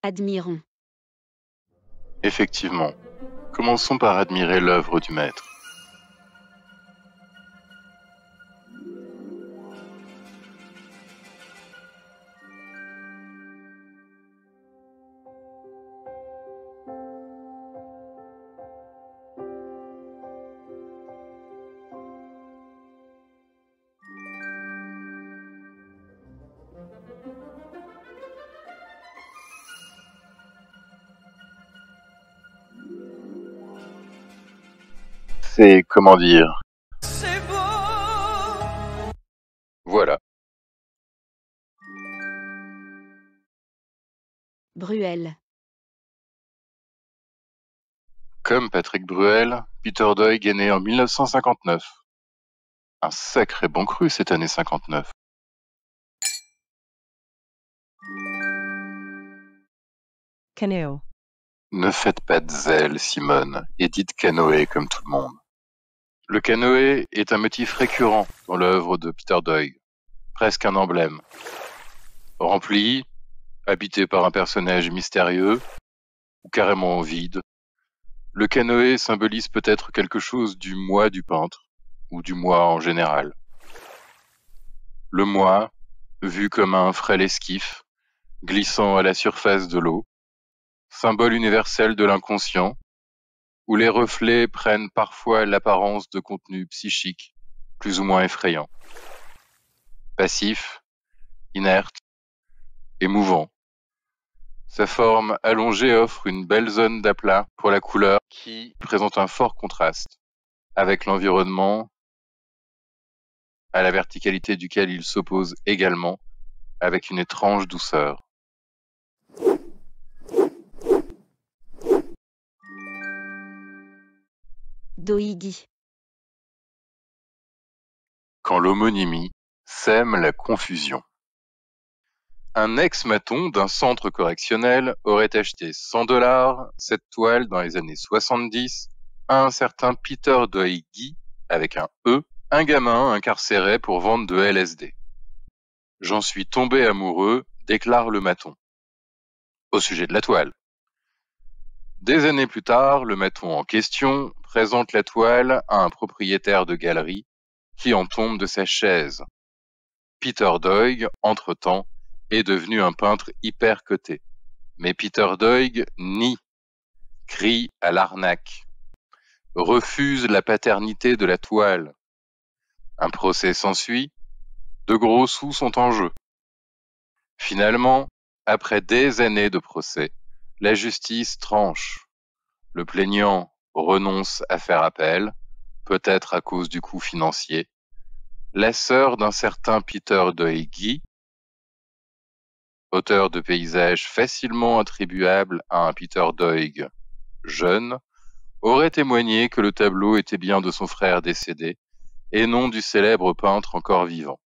Admirons. Effectivement, commençons par admirer l'œuvre du maître. C'est, comment dire... C'est beau. Voilà. Bruel. Comme Patrick Bruel, Peter Doig est né en 1959. Un sacré bon cru cette année 59. Canoe. Ne faites pas de zèle, Simone, et dites canoë comme tout le monde. Le canoë est un motif récurrent dans l'œuvre de Peter Doig, presque un emblème. Rempli, habité par un personnage mystérieux, ou carrément vide, le canoë symbolise peut-être quelque chose du moi du peintre, ou du moi en général. Le moi, vu comme un frêle esquif, glissant à la surface de l'eau, symbole universel de l'inconscient, où les reflets prennent parfois l'apparence de contenus psychiques plus ou moins effrayants. Passif, inerte, émouvant. Sa forme allongée offre une belle zone d'aplat pour la couleur qui présente un fort contraste avec l'environnement à la verticalité duquel il s'oppose également avec une étrange douceur. Doigui. Quand l'homonymie sème la confusion. Un ex-maton d'un centre correctionnel aurait acheté 100 $ cette toile dans les années 70 à un certain Peter Doigui, avec un E, un gamin incarcéré pour vente de LSD. J'en suis tombé amoureux, déclare le maton. Au sujet de la toile. Des années plus tard, le maton en question présente la toile à un propriétaire de galerie qui en tombe de sa chaise. Peter Doig, entre-temps, est devenu un peintre hyper coté. Mais Peter Doig nie, crie à l'arnaque, refuse la paternité de la toile. Un procès s'ensuit, de gros sous sont en jeu. Finalement, après des années de procès, la justice tranche. Le plaignant renonce à faire appel, peut-être à cause du coût financier. La sœur d'un certain Peter Doigui, auteur de paysages facilement attribuables à un Peter Doig jeune, aurait témoigné que le tableau était bien de son frère décédé et non du célèbre peintre encore vivant.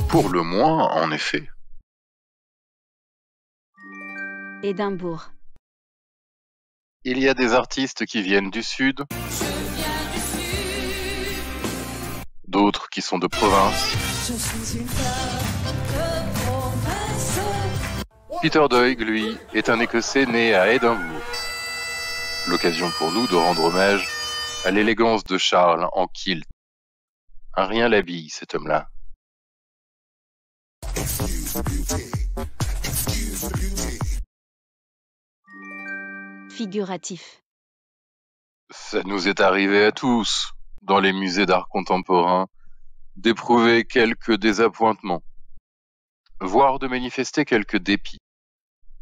Pour le moins, en effet. Édimbourg. Il y a des artistes qui viennent du sud, d'autres qui sont de province. Peter Doig, lui, est un Écossais né à Édimbourg. L'occasion pour nous de rendre hommage à l'élégance de Charles en kilt. Un rien l'habille, cet homme-là. Figuratif. Ça nous est arrivé à tous, dans les musées d'art contemporain, d'éprouver quelques désappointements, voire de manifester quelques dépits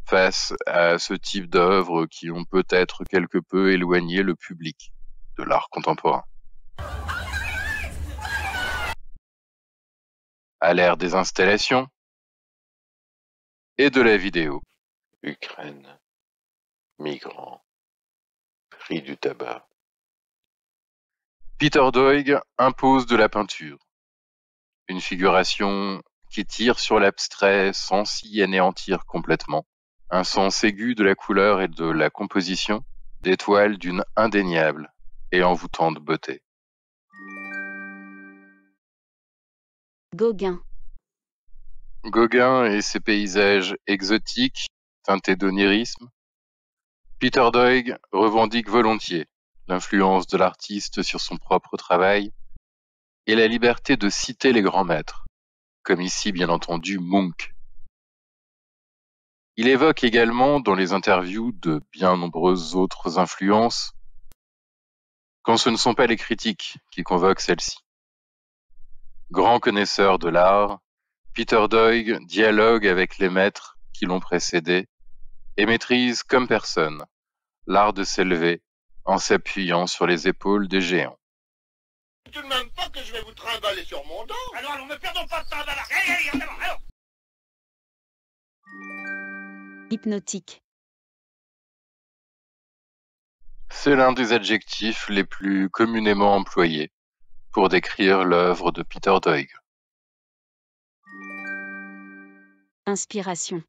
face à ce type d'œuvres qui ont peut-être quelque peu éloigné le public de l'art contemporain. À l'ère des installations et de la vidéo. Ukraine, migrants, prix du tabac. Peter Doig impose de la peinture. Une figuration qui tire sur l'abstrait sans s'y anéantir complètement. Un sens aigu de la couleur et de la composition, des toiles d'une indéniable et envoûtante beauté. Gauguin. Gauguin et ses paysages exotiques, teintés d'onirisme, Peter Doig revendique volontiers l'influence de l'artiste sur son propre travail et la liberté de citer les grands maîtres, comme ici bien entendu Munch. Il évoque également dans les interviews de bien nombreuses autres influences, quand ce ne sont pas les critiques qui convoquent celles-ci. Grand connaisseur de l'art, Peter Doig dialogue avec les maîtres qui l'ont précédé et maîtrise comme personne l'art de s'élever en s'appuyant sur les épaules des géants. Tout de même pas que je vais vous trimballer sur mon dos. Alors, ne perdons pas de temps dans la... alors. Hypnotique. C'est l'un des adjectifs les plus communément employés pour décrire l'œuvre de Peter Doig. Inspiration.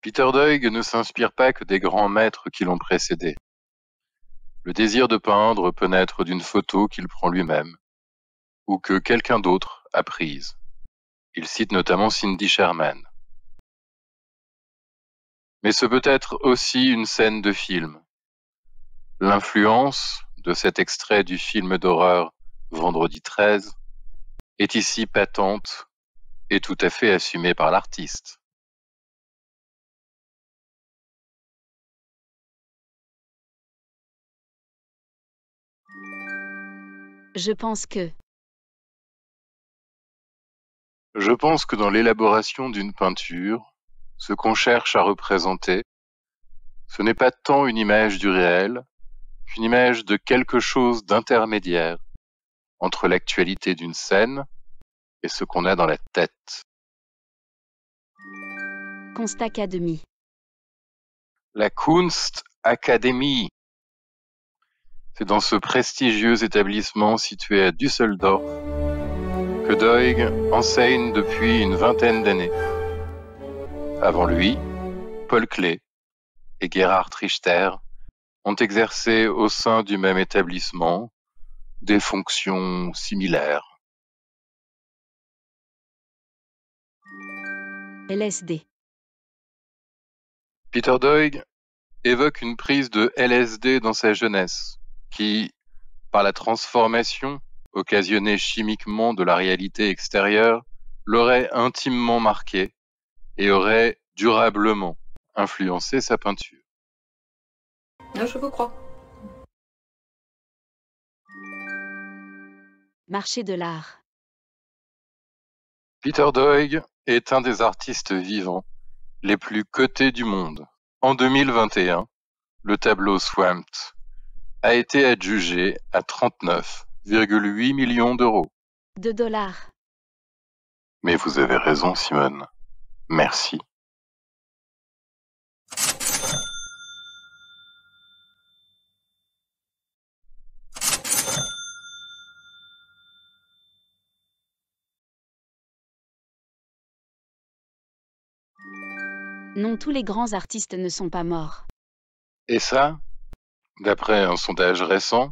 Peter Doig ne s'inspire pas que des grands maîtres qui l'ont précédé. Le désir de peindre peut naître d'une photo qu'il prend lui-même, ou que quelqu'un d'autre a prise. Il cite notamment Cindy Sherman. Mais ce peut être aussi une scène de film. L'influence de cet extrait du film d'horreur Vendredi 13 est ici patente et tout à fait assumée par l'artiste. Je pense que. Je pense que dans l'élaboration d'une peinture, ce qu'on cherche à représenter, ce n'est pas tant une image du réel qu'une image de quelque chose d'intermédiaire entre l'actualité d'une scène et ce qu'on a dans la tête. Kunstakademie. La Kunstakademie. C'est dans ce prestigieux établissement situé à Düsseldorf que Doig enseigne depuis une vingtaine d'années. Avant lui, Paul Klee et Gerhard Richter ont exercé au sein du même établissement des fonctions similaires. LSD. Peter Doig évoque une prise de LSD dans sa jeunesse, qui, par la transformation occasionnée chimiquement de la réalité extérieure, l'aurait intimement marqué et aurait durablement influencé sa peinture. Non, je vous crois. Marché de l'art. Peter Doig est un des artistes vivants les plus cotés du monde. En 2021, le tableau Swamped a été adjugé à 39,8 millions d'euros. $2. Mais vous avez raison, Simone. Merci. Non, tous les grands artistes ne sont pas morts. Et ça, d'après un sondage récent,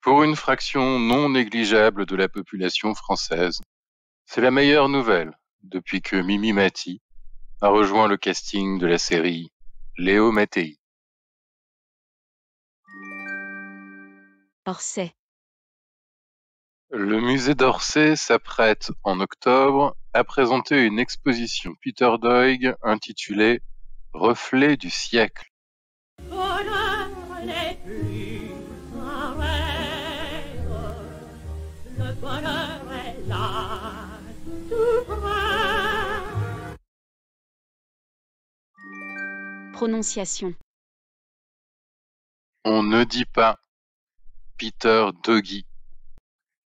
pour une fraction non négligeable de la population française, c'est la meilleure nouvelle depuis que Mimi Mati a rejoint le casting de la série Léo Mattei. Orsay. Le musée d'Orsay s'apprête en octobre à présenter une exposition Peter Doig intitulée Reflets du siècle. Prononciation. On ne dit pas Peter Doighy,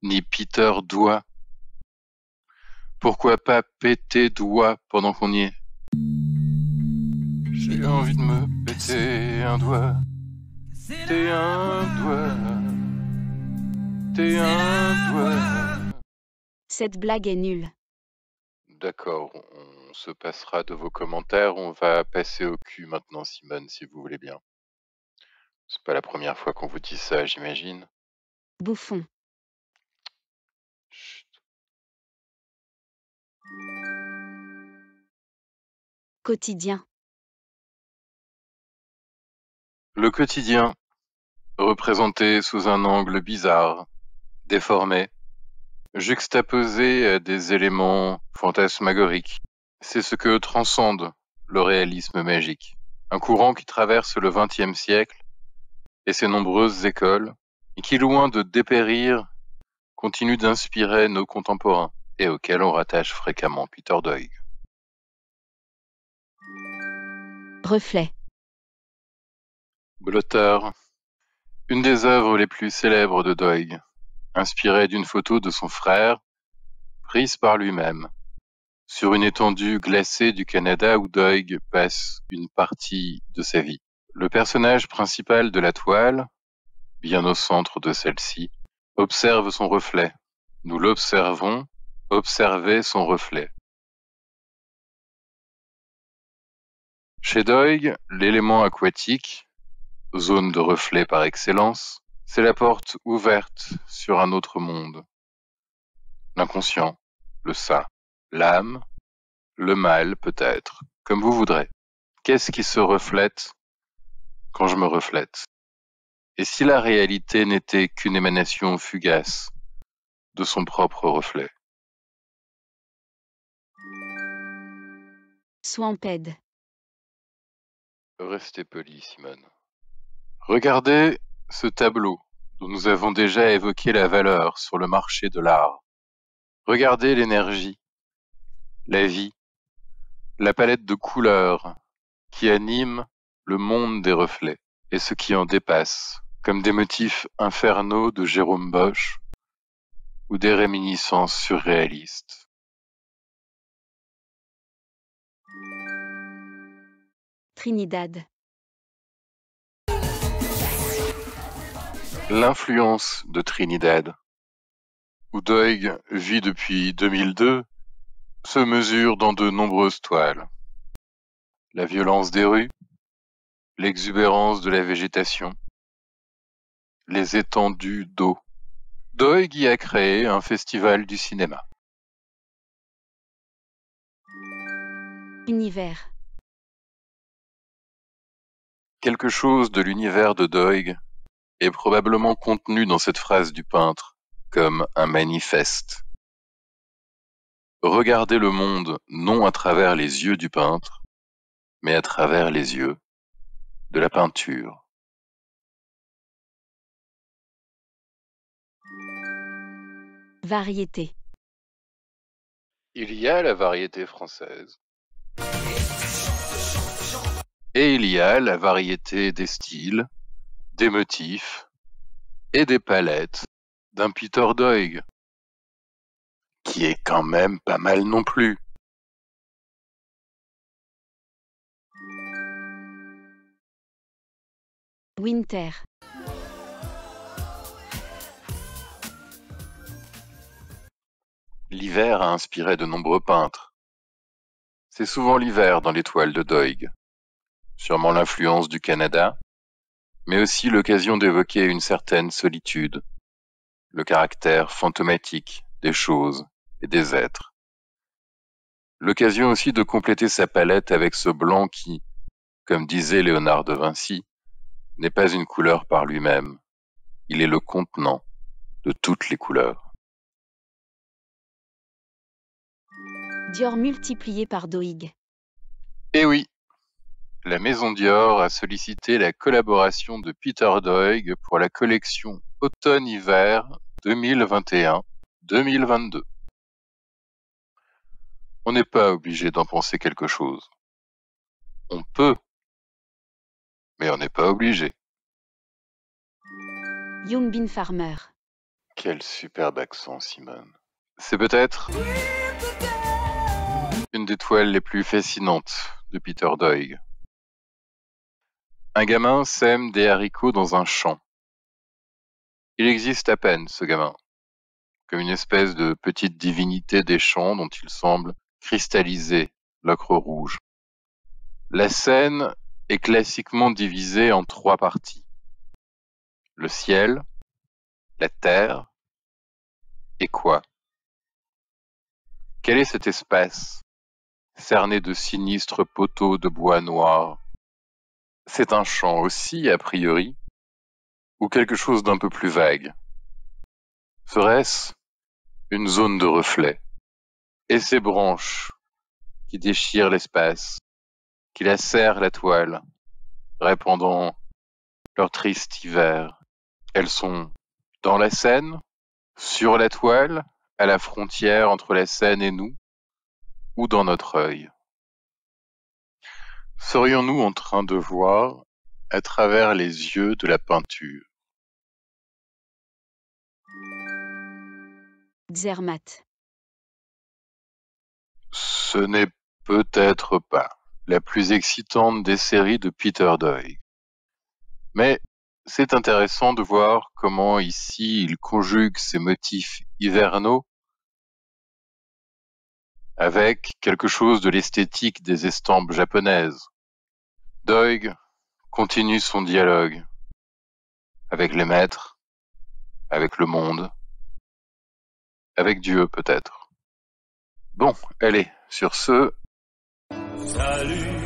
ni Peter Doigt. Pourquoi pas péter doigt pendant qu'on y est? J'ai envie de me péter un doigt. T'es un doigt. T'es un doigt. Cette blague est nulle. D'accord, on se passera de vos commentaires. On va passer au cul maintenant, Simone, si vous voulez bien. C'est pas la première fois qu'on vous dit ça, j'imagine. Bouffon. Chut. Quotidien. Le quotidien, représenté sous un angle bizarre, déformé, juxtaposé à des éléments fantasmagoriques. C'est ce que transcende le réalisme magique. Un courant qui traverse le XXe siècle et ses nombreuses écoles, et qui, loin de dépérir, continue d'inspirer nos contemporains, et auquel on rattache fréquemment Peter Doig. Reflet. Blotteur, une des œuvres les plus célèbres de Doig, inspirée d'une photo de son frère, prise par lui-même, sur une étendue glacée du Canada où Doig passe une partie de sa vie. Le personnage principal de la toile, bien au centre de celle-ci, observe son reflet. Nous l'observons observer son reflet. Chez Doig, l'élément aquatique, zone de reflet par excellence, c'est la porte ouverte sur un autre monde. L'inconscient, le ça, l'âme, le mal peut-être, comme vous voudrez. Qu'est-ce qui se reflète quand je me reflète? Et si la réalité n'était qu'une émanation fugace de son propre reflet? Swamped. Restez poli, Simone. Regardez ce tableau dont nous avons déjà évoqué la valeur sur le marché de l'art. Regardez l'énergie, la vie, la palette de couleurs qui anime le monde des reflets et ce qui en dépasse, comme des motifs infernaux de Jérôme Bosch ou des réminiscences surréalistes. Trinidad. L'influence de Trinidad, où Doig vit depuis 2002, se mesure dans de nombreuses toiles. La violence des rues, l'exubérance de la végétation, les étendues d'eau. Doig y a créé un festival du cinéma. Univers. Quelque chose de l'univers de Doig est probablement contenu dans cette phrase du peintre, comme un manifeste. Regardez le monde non à travers les yeux du peintre, mais à travers les yeux de la peinture. Variété. Il y a la variété française. Et il y a la variété des styles, des motifs et des palettes d'un Peter Doig, qui est quand même pas mal non plus. Winter. L'hiver a inspiré de nombreux peintres. C'est souvent l'hiver dans les toiles de Doig. Sûrement l'influence du Canada, mais aussi l'occasion d'évoquer une certaine solitude, le caractère fantomatique des choses et des êtres. L'occasion aussi de compléter sa palette avec ce blanc qui, comme disait Léonard de Vinci, n'est pas une couleur par lui-même, il est le contenant de toutes les couleurs. Dior multiplié par Doig. Eh oui, la maison Dior a sollicité la collaboration de Peter Doig pour la collection automne-hiver 2021-2022. On n'est pas obligé d'en penser quelque chose. On peut, mais on n'est pas obligé. Young Bin Farmer. Quel superbe accent, Simone. C'est peut-être une des toiles les plus fascinantes de Peter Doig. Un gamin sème des haricots dans un champ. Il existe à peine, ce gamin, comme une espèce de petite divinité des champs dont il semble cristalliser l'ocre rouge. La scène est classiquement divisée en 3 parties. Le ciel, la terre et quoi? Quel est cet espace, cerné de sinistres poteaux de bois noir. C'est un champ aussi, a priori, ou quelque chose d'un peu plus vague. Serait-ce une zone de reflet? Et ces branches qui déchirent l'espace, qui lacèrent la toile, répandant leur triste hiver, elles sont dans la Seine, sur la toile, à la frontière entre la Seine et nous, ou dans notre œil? Serions-nous en train de voir à travers les yeux de la peinture? Zermatt. Ce n'est peut-être pas la plus excitante des séries de Peter Doig. Mais c'est intéressant de voir comment ici il conjugue ses motifs hivernaux avec quelque chose de l'esthétique des estampes japonaises. Doig continue son dialogue avec les maîtres, avec le monde, avec Dieu peut-être. Bon, allez, sur ce... Salut